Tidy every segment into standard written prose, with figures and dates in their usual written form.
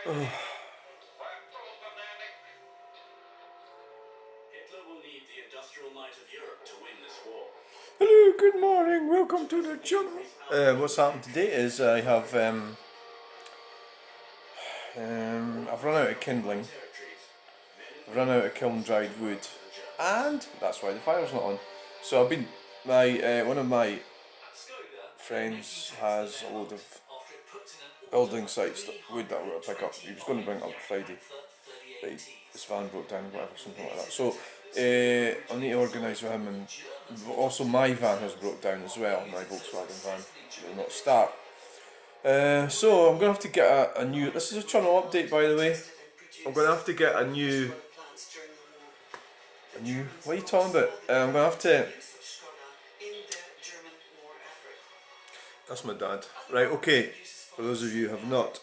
Oh. Hitler will need the industrial might of Europe to win this war. Hello, good morning, welcome to the channel. What's happened today is I have I've run out of kindling, I've run out of kiln dried wood, and that's why the fire's not on. So I've been, one of my friends has a load of building sites, wood that we're going to pick up. He was going to bring it up Friday, but his van broke down or whatever, something like that. So I need to organise with him, and also my van has broke down as well, my Volkswagen van will not start. So I'm going to have to get a new, this is a Chunel update by the way, I'm going to have to get a new, what are you talking about? I'm going to have to, that's my dad, right, okay, for those of you who have not,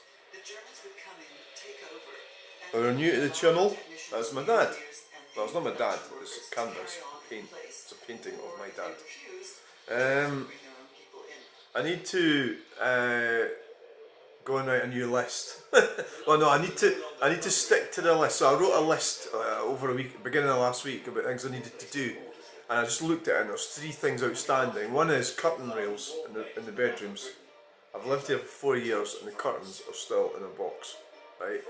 who are new to the channel, that's my dad. Well, it's not my dad, it's a canvas, paint, it's a painting of my dad. I need to go and write a new list. Well, no, I need to stick to the list. So I wrote a list over a week, beginning of last week, about things I needed to do, and I just looked at it, and there's 3 things outstanding. One is curtain rails in the bedrooms. I've lived here for 4 years, and the curtains are still in a box, right?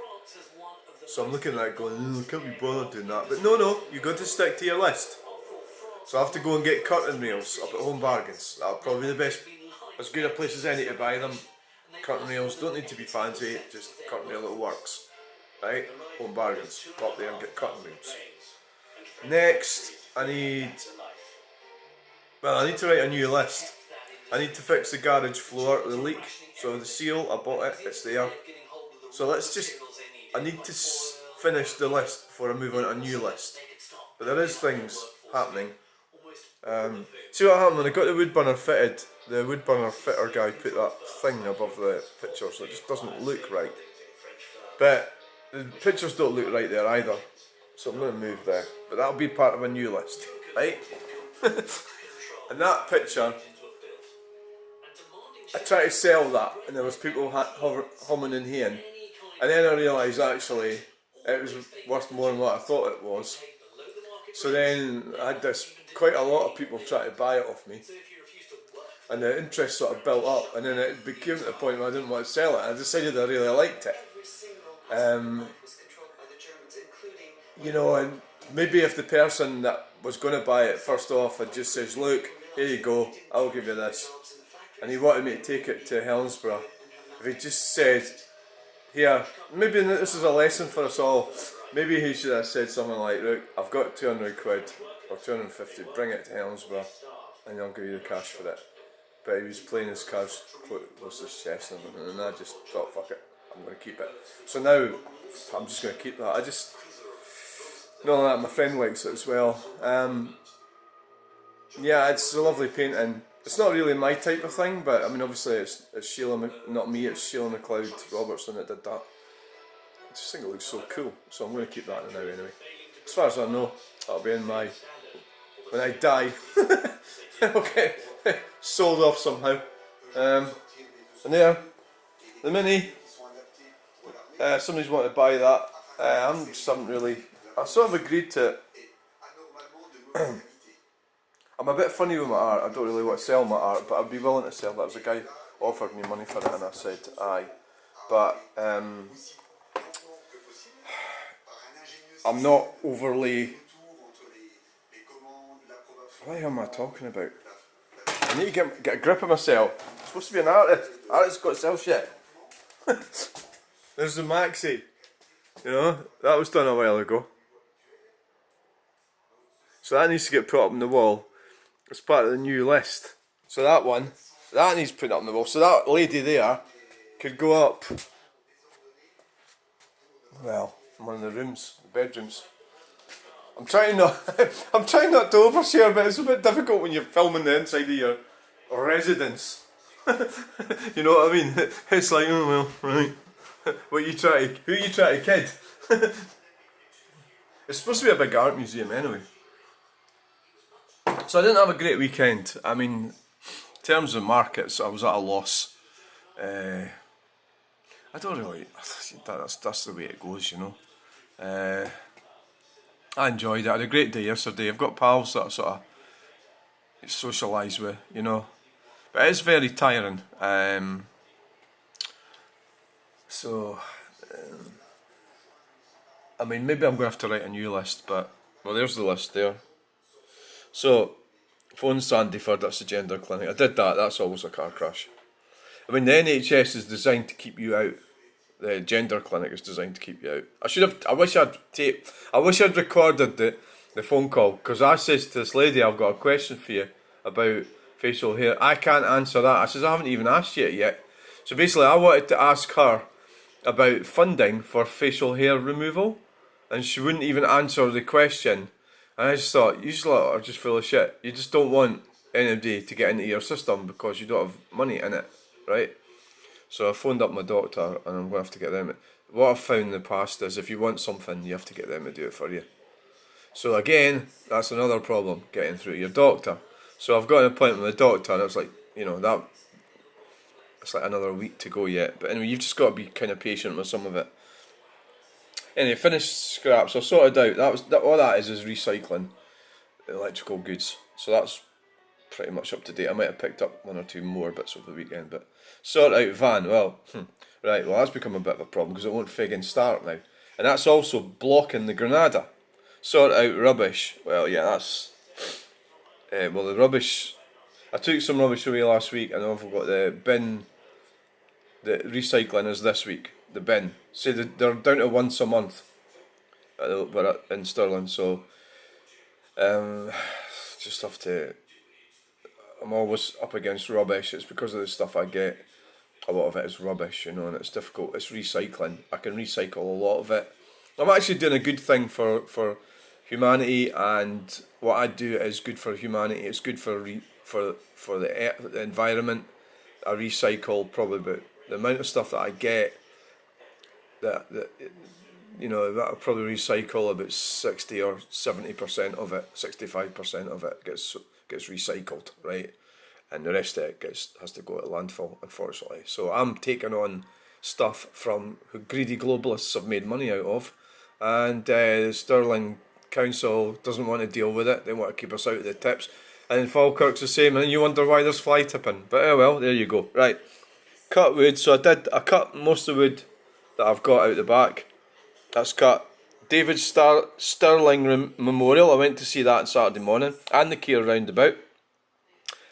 So I'm looking at it going, I can't be bothered doing that. But no, you've got to stick to your list. So I have to go and get curtain rails up at Home Bargains. That'll probably be the best, as good a place as any to buy them. Curtain rails don't need to be fancy, just curtain rail that works. Right? Home Bargains. Go up there and get curtain rails. Next, I need to write a new list. I need to fix the garage floor, the leak. So the seal, I bought it, it's there. So I need to finish the list before I move on to a new list. But there is things happening. See what happened when I got the wood burner fitted? The wood burner fitter guy put that thing above the picture, so it just doesn't look right. But the pictures don't look right there either, so I'm going to move there. But that'll be part of a new list, right? And that picture, I tried to sell that, and there was people humming and hawing, and then I realised actually it was worth more than what I thought it was. So then I had quite a lot of people trying to buy it off me, and the interest sort of built up, and then it became to the point where I didn't want to sell it. I decided I really liked it. You know, and maybe if the person that was going to buy it first off had just says, look, here you go, I'll give you this, and he wanted me to take it to Helensburgh, if he just said, here, maybe this is a lesson for us all, maybe he should have said something like, look, I've got 200 quid, or 250, bring it to Helensburgh, and I'll give you the cash for it. But he was playing his cards close to his chest and everything, and I just thought, fuck it, I'm going to keep it. So now, I'm just going to keep that. Not only that, my friend likes it as well. Yeah, it's a lovely painting. It's not really my type of thing, but I mean, obviously it's Sheila, not me, it's Sheila McLeod Robertson that did that. I just think it looks so cool, so I'm going to keep that now anyway. As far as I know, that'll be in my, when I die, okay, sold off somehow. And there, the Mini, somebody's wanted to buy that. I sort of agreed to it. I'm a bit funny with my art, I don't really want to sell my art, but I'd be willing to sell that. There was a guy who offered me money for it and I said aye. But I'm not overly, what the hell am I talking about? I need to get a grip of myself. I'm supposed to be an artist. Artist's got to sell shit. There's the maxi. You know, that was done a while ago. So that needs to get put up on the wall as part of the new list. So that needs put up on the wall. So that lady there could go up, well, in one of the rooms, the bedrooms. I'm trying not to overshare, but it's a bit difficult when you're filming the inside of your residence. You know what I mean? It's like, oh well, right. Who are you trying to kid? It's supposed to be a big art museum anyway. So I didn't have a great weekend. I mean, in terms of markets, I was at a loss. I don't really. That's the way it goes, you know. I enjoyed it. I had a great day yesterday. I've got pals that I sort of socialise with, you know. But it's very tiring. So, I mean, maybe I'm going to have to write a new list, but, well, there's the list there. So, phone Sandyford, that's the gender clinic. I did that, that's always a car crash. I mean, the NHS is designed to keep you out. The gender clinic is designed to keep you out. I wish I'd recorded the phone call, because I says to this lady, I've got a question for you about facial hair. I can't answer that. I says, I haven't even asked you it yet. So basically, I wanted to ask her about funding for facial hair removal, and she wouldn't even answer the question. And I just thought, you lot are just full of shit. You just don't want anybody to get into your system because you don't have money in it, right? So I phoned up my doctor, and I'm going to have to get them. What I've found in the past is if you want something, you have to get them to do it for you. So again, that's another problem, getting through to your doctor. So I've got an appointment with a doctor, and it's like, you know, it's like another week to go yet. But anyway, you've just got to be kind of patient with some of it. Anyway, finished scraps. I sorted out. All that is recycling electrical goods. So that's pretty much up to date. I might have picked up one or two more bits over the weekend, but sort out van. Well, right. Well, that's become a bit of a problem because it won't friggin' start now, and that's also blocking the Granada. Sort out rubbish. Well, yeah, that's well, the rubbish. I took some rubbish away last week, and I've got the bin. The recycling is this week. The bin. Say they're down to once a month. But in Stirling, so just have to. I'm always up against rubbish. It's because of the stuff I get. A lot of it is rubbish, you know, and it's difficult. It's recycling. I can recycle a lot of it. I'm actually doing a good thing for humanity, and what I do is good for humanity. It's good for the environment. I recycle probably about the amount of stuff that I get. That you know, that'll probably recycle about 60 or 70% of it. 65% of it gets recycled, right? And the rest of it has to go to landfill, unfortunately. So I'm taking on stuff from who greedy globalists have made money out of, and the Stirling Council doesn't want to deal with it. They want to keep us out of the tips. And in Falkirk's the same, and you wonder why there's fly tipping. But oh well, there you go. Right, cut wood. So I cut most of the wood that I've got out the back. That's cut. David Stirling Memorial. I went to see that on Saturday morning, and the Keir roundabout.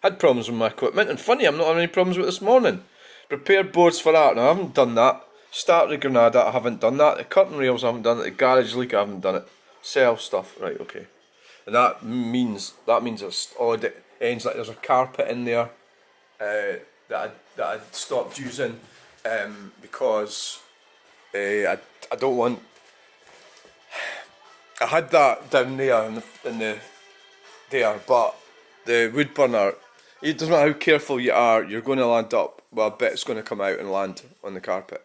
Had problems with my equipment, and funny, I'm not having any problems with this morning. Prepared boards for that, and I haven't done that. Start the Granada, I haven't done that. The curtain rails, I haven't done it. The garage leak, I haven't done it. Sell stuff, right? Okay, and that means it's odd. It ends like there's a carpet in there that I stopped using because I don't want. I had that down there in the there, but the wood burner. It doesn't matter how careful you are, you're going to land up. Well, a bit's going to come out and land on the carpet,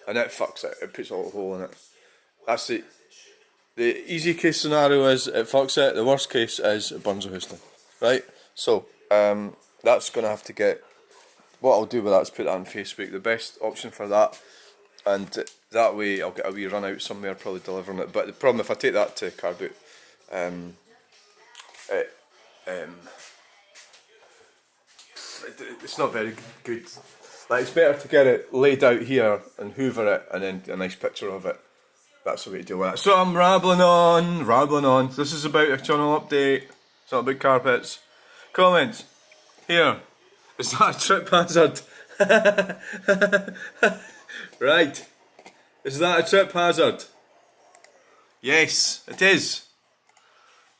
and it fucks it. It puts a little hole in it. That's the easy case scenario is it fucks it. The worst case is it burns a house down. Right. So that's going to have to get. What I'll do with that is put that on Facebook. The best option for that, and that way I'll get a wee run out somewhere, probably delivering it. But the problem if I take that to car boot, it's not very good. Like, it's better to get it laid out here and hoover it and then a nice picture of it. That's the way to deal with it. So I'm rambling on. This is about a Chunel update. It's not about carpets. Comments. Here. Is that a trip hazard? Right. Is that a trip hazard? Yes, it is.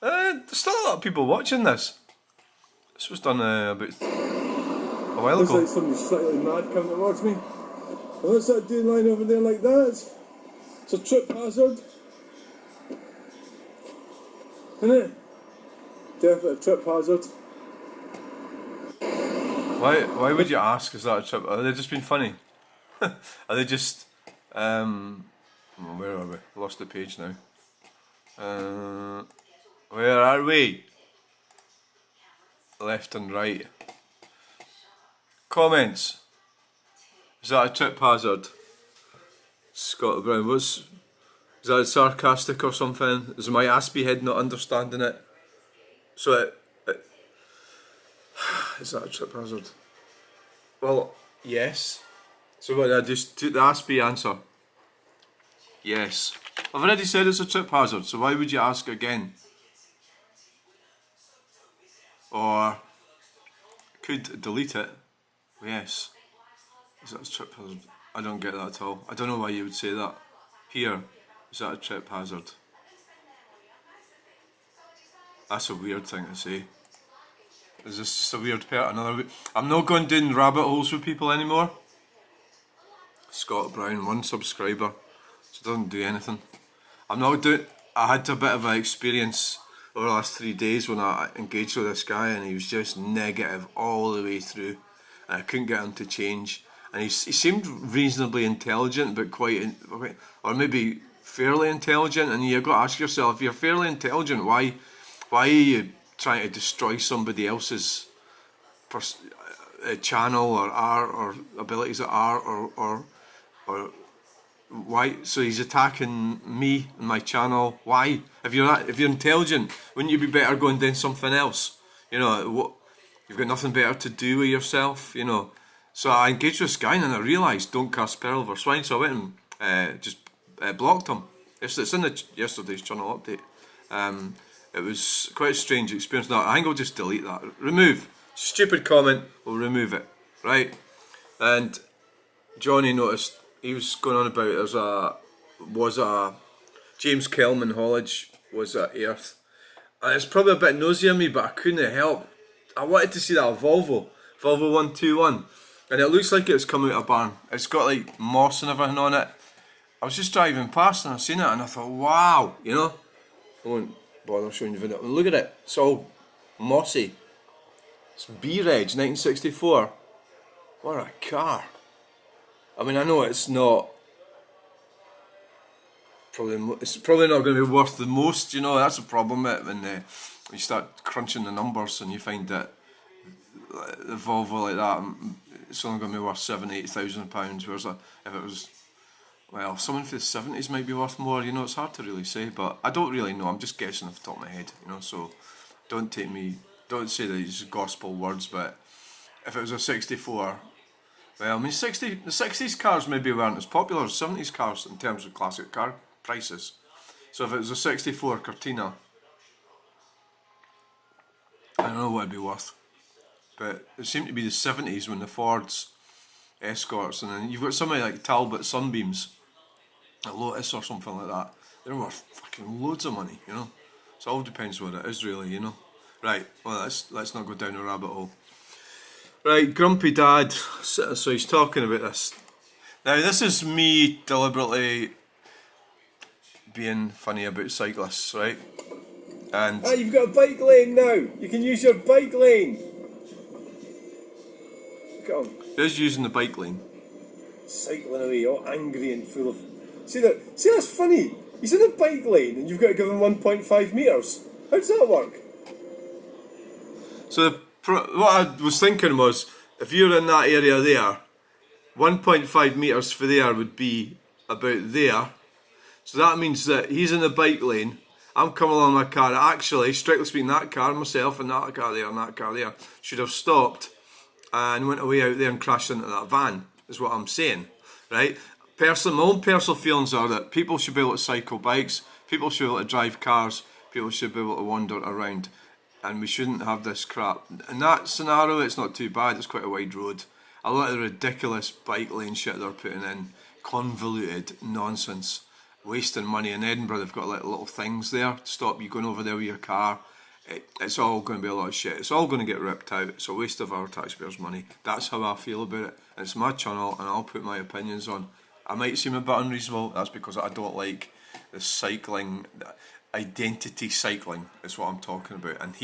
There's still a lot of people watching this. This was done about a while ago. Looks like somebody's slightly mad coming towards me. What's that dude lying over there like that? It's a trip hazard. Isn't it? Definitely a trip hazard. Why would you ask, is that a trip? Are they just being funny? Are they just where are we? Lost the page now. Where are we? Left and right. Comments. Is that a trip hazard? Scott Brown, is that sarcastic or something? Is my Aspie head not understanding it? So is that a trip hazard? Well, yes. So what, I just took the Aspie answer? Yes. I've already said it's a trip hazard, so why would you ask again? Or could delete it? Yes. Is that a trip hazard? I don't get that at all. I don't know why you would say that. Here, is that a trip hazard? That's a weird thing to say. Is this just a weird pattern? I'm not going down rabbit holes with people anymore. Scott Brown, 1 subscriber. So it doesn't do anything. I had a bit of an experience over the last 3 days when I engaged with this guy, and he was just negative all the way through. And I couldn't get him to change. And he seemed reasonably intelligent, but or maybe fairly intelligent. And you've got to ask yourself, if you're fairly intelligent, why are you trying to destroy somebody else's channel or art or abilities at art or why? So he's attacking me and my channel. Why? If you're intelligent, wouldn't you be better going doing something else? You know, you've got nothing better to do with yourself. You know. So I engaged with this guy and I realised don't cast pearl over swine. So I went and just blocked him. It's in yesterday's channel update. It was quite a strange experience. No, I think I'll just delete that. Remove. Stupid comment. We'll remove it. Right. And Johnny noticed he was going on about was a James Kelman haulage was at Earth. And it's probably a bit nosy of me, but I couldn't help. I wanted to see that Volvo 121. And it looks like it's come out of a barn. It's got like moss and everything on it. I was just driving past and I seen it and I thought, wow, you know. I won't bother showing you the video. Look at it. It's all mossy. It's B-Reg 1964. What a car. I mean, I know it's not. It's probably not going to be worth the most, you know. That's a problem when you start crunching the numbers and you find that the Volvo like that, it's only going to be worth £7,000-8,000. Whereas if it was, well, someone for the 70s might be worth more. You know, it's hard to really say, but I don't really know. I'm just guessing off the top of my head, you know. So don't say that these gospel words. But if it was a 64. Well, I mean, the 60s cars maybe weren't as popular as 70s cars in terms of classic car prices. So if it was a 64 Cortina, I don't know what it'd be worth. But it seemed to be the 70s when the Fords, Escorts, and then you've got somebody like Talbot Sunbeams, a Lotus or something like that. They're worth fucking loads of money, you know. So it all depends what it is, really, you know. Right, well, let's not go down a rabbit hole. Right, Grumpy Dad, so he's talking about this. Now, this is me deliberately being funny about cyclists, right? And you've got a bike lane now. You can use your bike lane. Come on. who's using the bike lane? Cycling away, all angry and full of. See that's funny. He's in a bike lane and you've got to give him 1.5 metres. How does that work? So what I was thinking was, if you're in that area there, 1.5 metres for there would be about there. So that means that he's in the bike lane, I'm coming along my car. Actually, strictly speaking, that car, myself, and that car there, and that car there, should have stopped and went away out there and crashed into that van, is what I'm saying, right? My own personal feelings are that people should be able to cycle bikes, people should be able to drive cars, people should be able to wander around, and we shouldn't have this crap. In that scenario, it's not too bad, it's quite a wide road. A lot of the ridiculous bike lane shit they're putting in, convoluted nonsense, wasting money. In Edinburgh, they've got like little things there to stop you going over there with your car. It's all going to be a lot of shit. It's all going to get ripped out. It's a waste of our taxpayers' money. That's how I feel about it. And it's my channel, and I'll put my opinions on. I might seem a bit unreasonable. That's because I don't like the cycling, identity cycling is what I'm talking about. And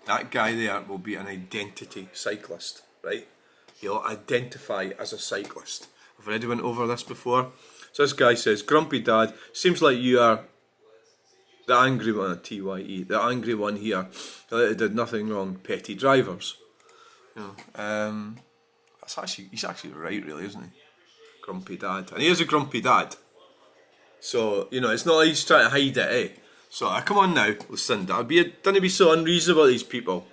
that guy there will be an identity cyclist, right? He'll identify as a cyclist. I've already went over this before. So this guy says, Grumpy Dad, seems like you are the angry one, TYE, the angry one here, that did nothing wrong, petty drivers. You know, he's actually right, really, isn't he? Grumpy Dad. And he is a grumpy dad. So, you know, it's not like he's trying to hide it, eh? So, come on now, listen, don't be so unreasonable, these people.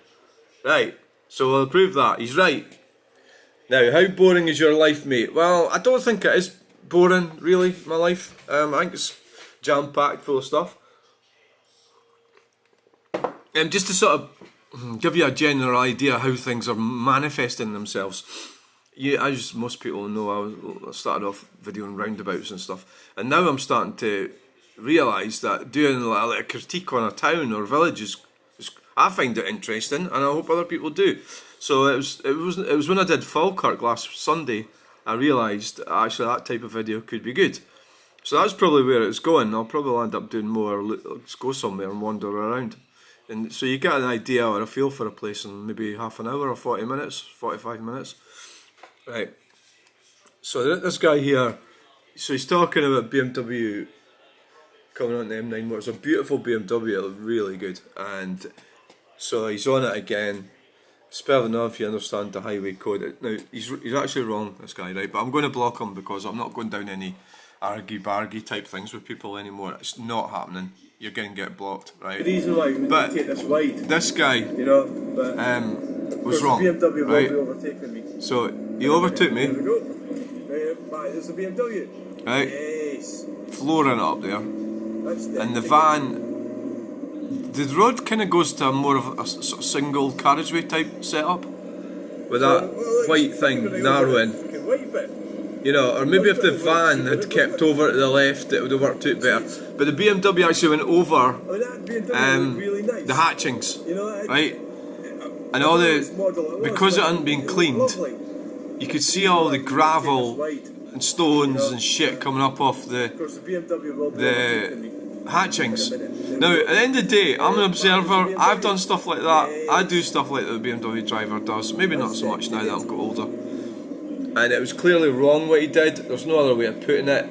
Right, so we'll prove that. He's right. Now, how boring is your life, mate? Well, I don't think it is boring, really, my life. I think it's jam-packed full of stuff. Just to sort of give you a general idea how things are manifesting themselves. As most people know, I started off videoing roundabouts and stuff, and now I'm starting to realise that doing like a critique on a town or village is I find it interesting, and I hope other people do. So it was when I did Falkirk last Sunday, I realised actually that type of video could be good. So that's probably where it's going. I'll probably end up doing more. Let's go somewhere and wander around. And so you get an idea or a feel for a place in maybe half an hour or 40 minutes, 45 minutes. Right. So this guy here, so he's talking about BMW coming on the M9 motor. It's a beautiful BMW, it looked really good. And so he's on it again. Spell enough if you understand the highway code. Now, he's actually wrong, this guy, right? But I'm going to block him because I'm not going down any argy-bargy type things with people anymore. It's not happening. You're going to get blocked, right? The reason why we take this wide. This guy, you know, but was wrong, BMW right? will be overtaking me. So he overtook me. There we go. Right, there's the BMW. Right. Yes. Flooring it up there. And the van, the road kind of goes to more of a sort of single carriageway type setup, with that white thing narrowing. You know, or maybe if the van had kept over to the left, it would have worked out better. But the BMW actually went over the hatchings, right? And all because it hadn't been cleaned, you could see all the gravel and stones and shit coming up off the hatchings. Now, at the end of the day, I'm an observer. I've done stuff like that. I do stuff like the BMW driver does. Maybe not so much now that I've got older. And it was clearly wrong what he did. There's no other way of putting it.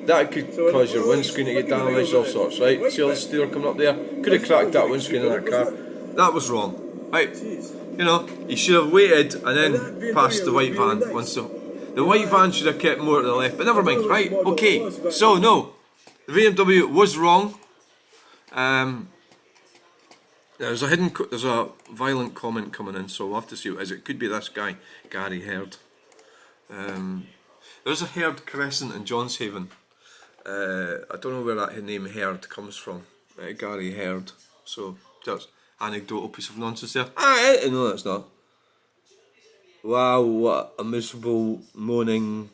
That could cause your windscreen to get damaged, all sorts, right? See all the steel coming up there? Could have cracked that windscreen in that car. That was wrong, right? You know, he should have waited and then passed the white van. The white van should have kept more to the left, but never mind, right? Okay, so no, the BMW was wrong. There's a violent comment coming in, so we'll have to see what it is. It could be this guy, Gary Herd. There's a Herd Crescent in Johnshaven. I don't know where that name Herd comes from. Gary Herd. So just anecdotal piece of nonsense there. No, that's not. Wow, what a miserable, moaning,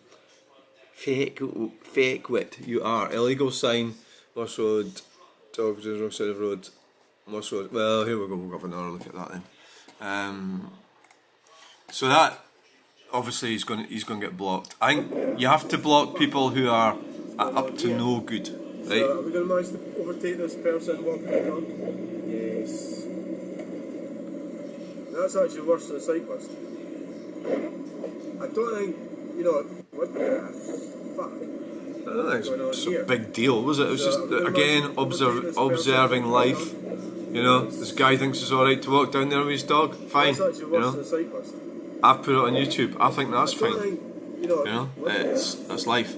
fake wit you are. Illegal sign, Moss Road, dogs on the wrong side of the road. Moss Road. Well, here we go. We'll have another look at that then. So that obviously he's going to get blocked. I think you have to block people who are up to no good, right? So are we going to manage to overtake this person walking around? Yes. That's actually worse than a cyclist. I don't think, you know, what the fuck? I don't think it's a big deal, was it? It was just, again, observing life. You know, this guy thinks it's alright to walk down there with his dog. Fine, you know. I've put it on YouTube. I think that's fine. You know, that's life.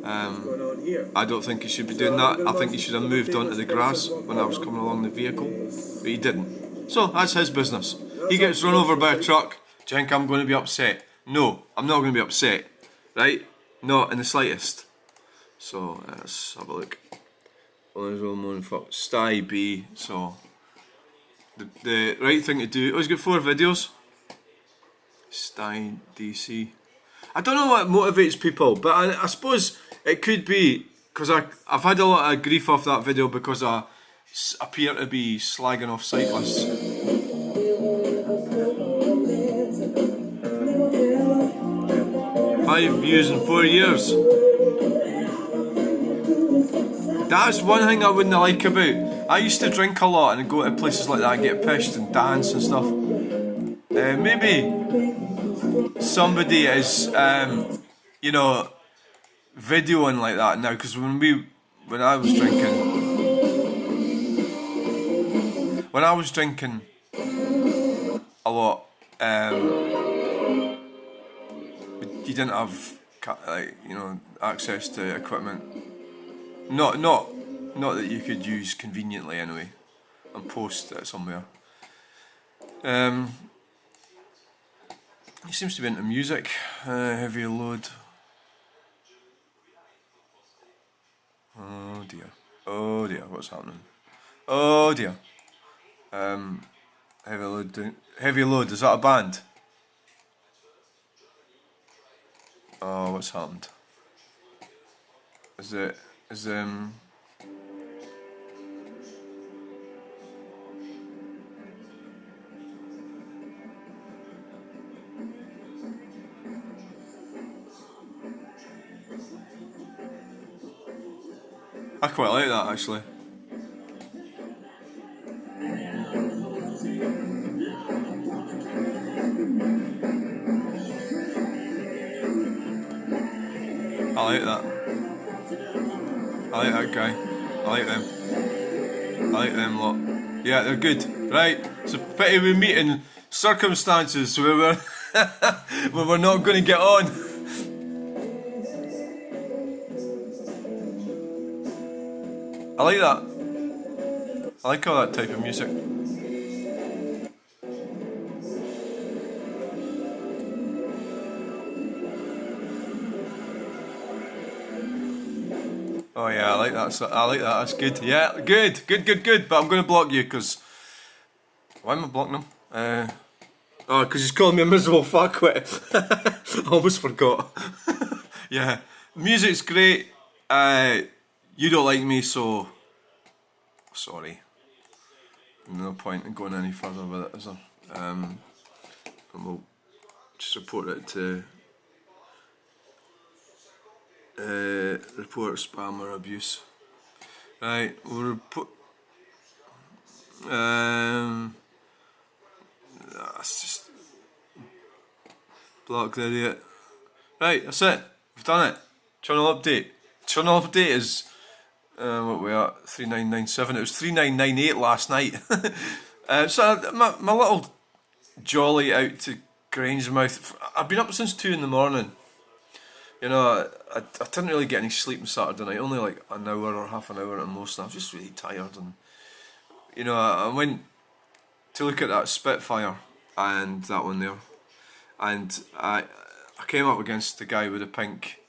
I don't think he should be doing that. I think he should have moved onto the grass when I was coming along the vehicle, but he didn't. So that's his business. He gets run over by a truck. Do you think I'm going to be upset? No, I'm not going to be upset. Right? Not in the slightest. So let's have a look. Sty B. So the right thing to do. Oh, he's got 4 videos. Sty DC. I don't know what motivates people, but I suppose it could be because I've had a lot of grief off that video because I appear to be slagging off cyclists. 5 views in 4 years. That's one thing I wouldn't like about. I used to drink a lot and go to places like that and get pissed and dance and stuff. Maybe somebody is, you know, videoing like that now. Because when I was drinking a lot, you didn't have like, you know, access to equipment. Not that you could use conveniently anyway, and post it somewhere. He seems to be into music. Heavy load. Oh dear. Oh dear. What's happening? Oh dear. Heavy load. Heavy load. Is that a band? Oh, what's happened? I quite like that actually. I like that. I like that guy. I like them. I like them lot. Yeah, they're good. Right. It's a pity we meet in circumstances where we're where we're not going to get on. I like that. I like all that type of music. Oh yeah, I like that. I like that. That's good. Yeah, good. But I'm going to block you because why am I blocking him? Because he's calling me a miserable fuckwit. I almost forgot. Yeah, music's great. You don't like me, so sorry. No point in going any further with it, is there? And we'll just report it to report spam or abuse. Right, we'll report. That's just block the idiot. Right, that's it. We've done it. Chunel update. Chunel update is what we are 3997. It was 3998 last night. So my little jolly out to Grangemouth. I've been up since 2 in the morning. You know, I didn't really get any sleep on Saturday night. Only like an hour or half an hour at most. And I was just really tired. And you know, I went to look at that Spitfire and that one there, and I came up against the guy with the pink.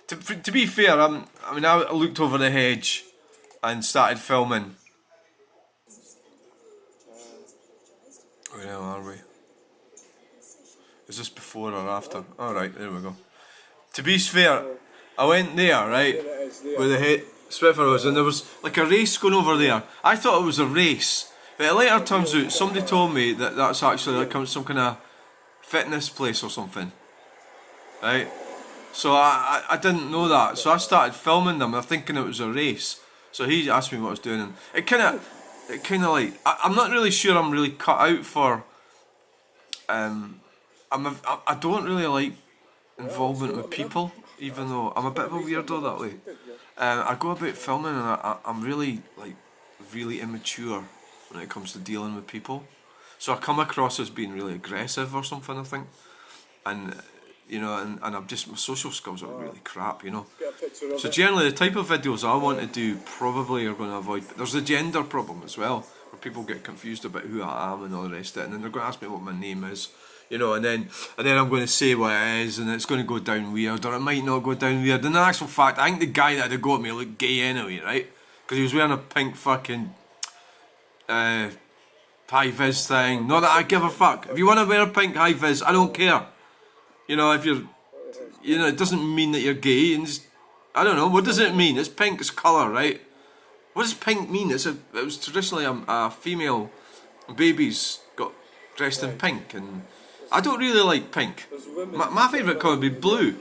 To be fair, I looked over the hedge and started filming. Where the hell are we? Is this before or after? Alright, there we go. To be fair, I went there, right, where the head Spitfire was, and there was like a race going over there. I thought it was a race, but it later turns out somebody told me that that's actually like some kind of fitness place or something, right? So I didn't know that, so I started filming them. I'm thinking it was a race. So he asked me what I was doing, and it kind of like I'm not really sure I'm really cut out for. I don't really like involvement with people, even though I'm a bit of a weirdo that way. I go about filming, and I'm really really immature when it comes to dealing with people. So I come across as being really aggressive or something, I think, and. You know, and I'm just, my social skills are really crap, you know. So generally the type of videos I want to do probably are going to avoid, but there's a gender problem as well, where people get confused about who I am and all the rest of it, and then they're going to ask me what my name is, you know, and then I'm going to say what it is, and it's going to go down weird, or it might not go down weird. In actual fact, I think the guy that had a go at me looked gay anyway, right? Because he was wearing a pink fucking high-vis thing. Not that I give a fuck. If you want to wear a pink high-vis, I don't care. You know, if you're, you know, it doesn't mean that you're gay. And just, I don't know, what does it mean? It's pink, it's colour, right? What does pink mean? It was traditionally a female babies got dressed in pink, and I don't really like pink. My favourite colour would be blue.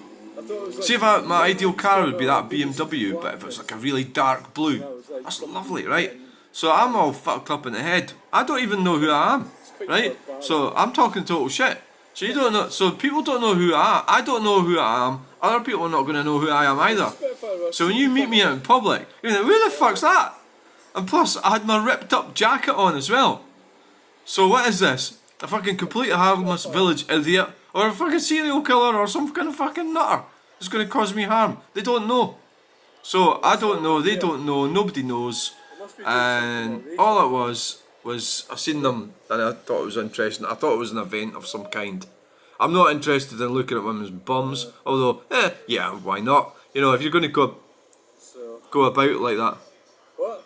See, if my ideal car would be that BMW, but if it was like a really dark blue, that's lovely, right? So I'm all fucked up in the head. I don't even know who I am, right? So I'm talking total shit. So you don't know. So people don't know who I am. I don't know who I am. Other people are not going to know who I am either. So when you meet me out in public, you're like, who the fuck's that? And plus, I had my ripped up jacket on as well. So what is this? A fucking complete harmless village idiot, or a fucking serial killer, or some kind of fucking nutter? It's going to cause me harm. They don't know. So I don't know, they don't know, nobody knows. And all it was I seen them and I thought it was interesting. I thought it was an event of some kind. I'm not interested in looking at women's bums, although, yeah, why not? You know, if you're going to go about like that. What?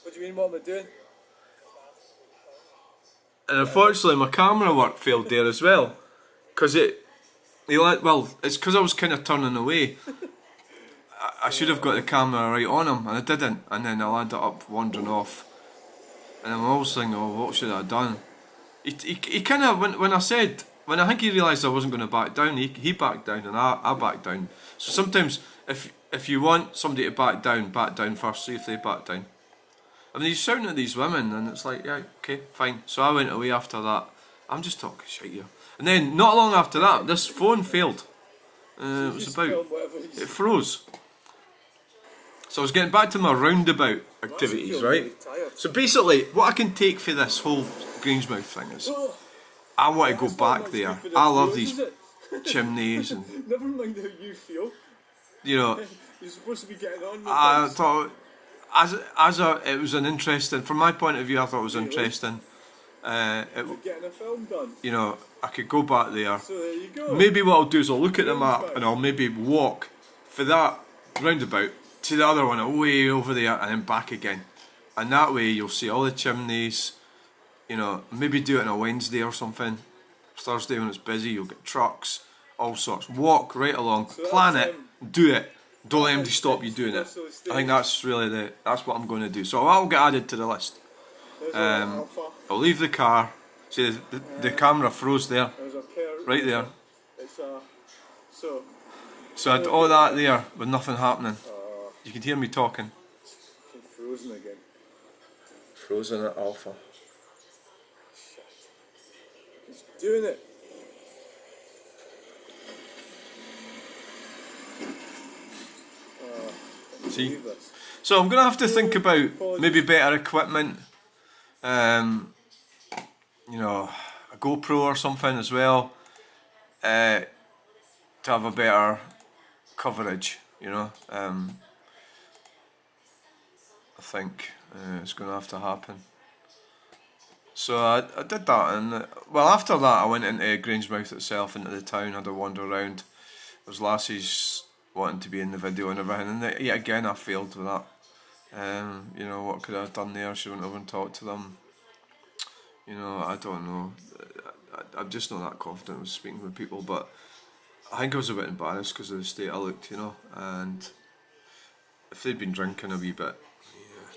What do you mean, what am I doing? And unfortunately my camera work failed there as well. Because it's because I was kind of turning away. I should have got the camera right on him and I didn't, and then I ended up wandering off. And I'm always thinking, oh, what should I have done? He kind of, when I think he realised I wasn't going to back down, he backed down and I backed down. So sometimes if you want somebody to back down first, see if they back down. I mean, he's shouting at these women and it's like, yeah, okay, fine. So I went away after that. I'm just talking shit here. And then not long after that, this phone failed. It was it froze. So I was getting back to my roundabout activities, right? So basically, what I can take for this whole Grangemouth thing is, I want to go back there. I love these chimneys and... Never mind how you feel. You know... You're supposed to be getting on with I things. thought... it was an interesting... From my point of view, I thought it was interesting. Getting a film done. You know, I could go back there. So there you go. Maybe what I'll do is I'll look at the map and I'll maybe walk for that roundabout to the other one way over there and then back again. And that way you'll see all the chimneys, you know, maybe do it on a Wednesday or something. Thursday when it's busy, you'll get trucks, all sorts. Walk right along, plan it, do it. Don't let anybody stop you doing it. I think that's really that's what I'm going to do. So that'll get added to the list. I'll leave the car. See, the camera froze there, right there. So I had all that there with nothing happening. You could hear me talking. Frozen again. Frozen at Alpha. He's doing it. See? So I'm going to have to think about maybe better equipment. You know, a GoPro or something as well. To have a better coverage, you know. I think it's going to have to happen. So I did that, and well, after that I went into Grangemouth itself, into the town, had a wander around. There was lassies wanting to be in the video and everything, and yet again I failed with that. You know, what could I have done there? She went over and talked to them. You know, I don't know. I'm just not that confident with speaking with people, but I think I was a bit embarrassed because of the state I looked, you know, and if they'd been drinking a wee bit, yeah.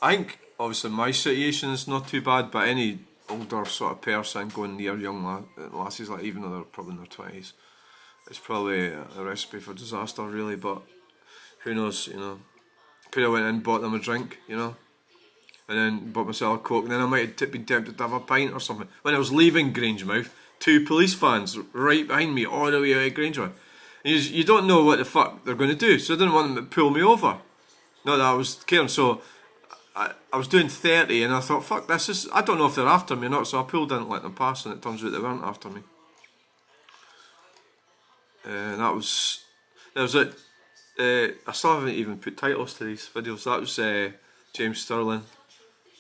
I think obviously my situation is not too bad, but any older sort of person going near young lassies, like even though they're probably in their 20s, it's probably a recipe for disaster really, but who knows, you know. Could have went in, bought them a drink, you know, and then bought myself a Coke, and then I might have been tempted to have a pint or something. When I was leaving Grangemouth, 2 police vans right behind me all the way out of Grangemouth. And you don't know what the fuck they're going to do, so I didn't want them to pull me over. Not that I was caring, so I was doing 30 and I thought, fuck, this is, I don't know if they're after me or not, so I pulled in and let them pass, and it turns out they weren't after me. That was it. I still haven't even put titles to these videos. That was James Stirling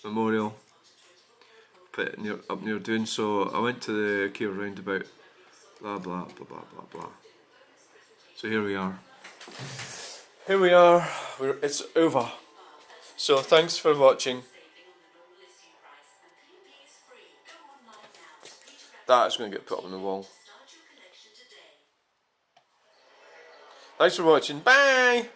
Memorial, up near Doon. So I went to the Keir roundabout, blah blah blah blah blah blah. So here we are. It's over. So thanks for watching. That is going to get put up on the wall. Thanks for watching. Bye!